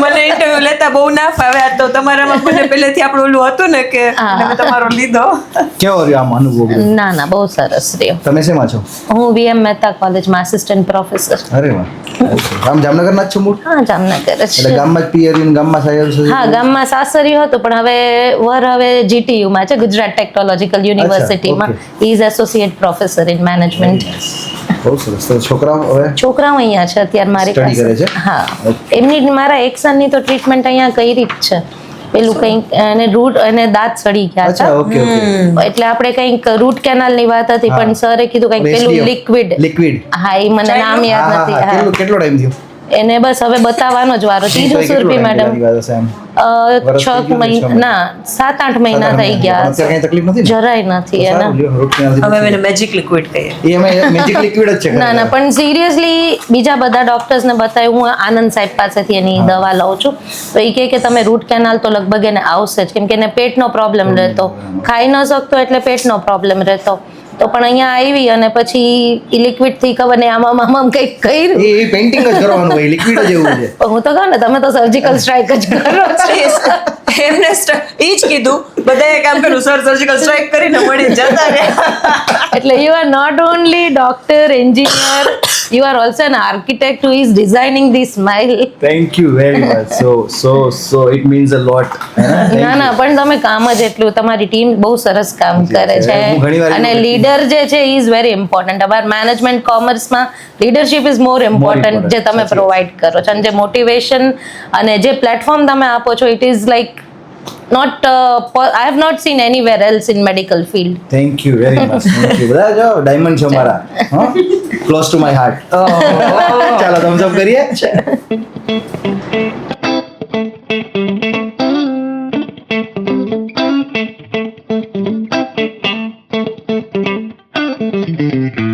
મને ઇન્ટરવ્યુ લેતા બહુ ના ફાવે. આ તો તમારામાં મને પહેલેથી આપણું ઓલું હતું ને કે મેં તમારો લીધો. કેવો રહ્યો આમ અનુભવ? ના ના બહુ સરસ રહ્યો. તમે શેમાં છો? હું VM મહેતા કોલેજમાં આસિસ્ટન્ટ પ્રોફેસર. અરે વાહ. આમ જામનગરના જ છો મૂળ? હા જામનગર જ એટલે છે. ગામમાં જ પિયરિયન ગામમાં સાયર હા ગામમાં સાસરિયું હતું પણ હવે GTU માં છે, ગુજરાત ટેકનોલોજીકલ યુનિવર્સિટીમાં. He is associate professor in management. બહુ સરસ. તો છોકરાઓ અહીંયા છે અત્યારે મારી Study કરે છે? પાસે. હા એમની મારા એક સનની તો ટ્રીટમેન્ટ અહીંયા કરી જ છે. પેલું કંઈક અને રૂટ અને દાંત સડી ગયા અચ્છા હતા, ઓકે ઓકે. એટલે આપણે કંઈક રૂટ કેનાલ ની વાત હતી પણ સરે કીધું કંઈક પેલું લિક્વિડ. હા એ મને નામ યાદ નથી. હા કેટલો ટાઈમ થયો એને બસ હવે બતાવવાનો જ વારો. ત્રીજું સુરભી મેડમ 6 મહિના ના 7-8 મહિના થઈ ગયા. અત્યારે કઈ તકલીફ નથી ને? જરાય નથી એને. હવે એને મેજિક લિક્વિડ કહીએ. એ અમે મેજિક લિક્વિડ જ છે. ના ના પણ સિરિયસલી બીજા બધા ડોક્ટર્સને બતાવ્યું. હું આનંદ સાહેબ પાસેથી એની દવા લઉં છું તો એ કહે કે તમે રૂટ કેનાલ તો લગભગ એને આવશે જ, કેમ કે એને પેટનો પ્રોબ્લેમ રહેતો, ખાઈ ન શકતો એટલે પેટનો પ્રોબ્લેમ રહેતો. તો પણ અહીંયા આવી અને પછી લિક્વિડ થી ખબર ને આમ કંઈક કર્યું. એ પેઇન્ટિંગ જ કરવાનું હોય, લિક્વિડ જ એવું છે. હું તો કહું ને તમે તો સર્જિકલ સ્ટ્રાઇક જ કરો છો. એમને એ જ કીધું, બધાએ કામ કર્યું, સર સર્જિકલ સ્ટ્રાઇક કરીને મળી જતા રહ્યા. એટલે you are not only doctor, engineer, you are also an architect who is designing this smile. Thank you very much. So it means a lot. ના ના પણ તમે કામ જ એટલું, તમારી ટીમ બહુ સરસ કામ કરે છે અને લીડર જે છે ઇઝ વેરી ઇમ્પોર્ટન્ટ. અમારા મેનેજમેન્ટ કોમર્સમાં લીડરશિપ ઇઝ મોર ઇમ્પોર્ટન્ટ જે તમે પ્રોવાઈડ કરો છો, અને જે મોટિવેશન અને જે પ્લેટફોર્મ તમે આપો છો it is like not I have not seen anywhere else in medical field. Thank you very much. Thank you. બધા જો ડાયમંડ છો મારા. હા ક્લોઝ ટુ માય હાર્ટ. ચાલો thumbs up કરીએ.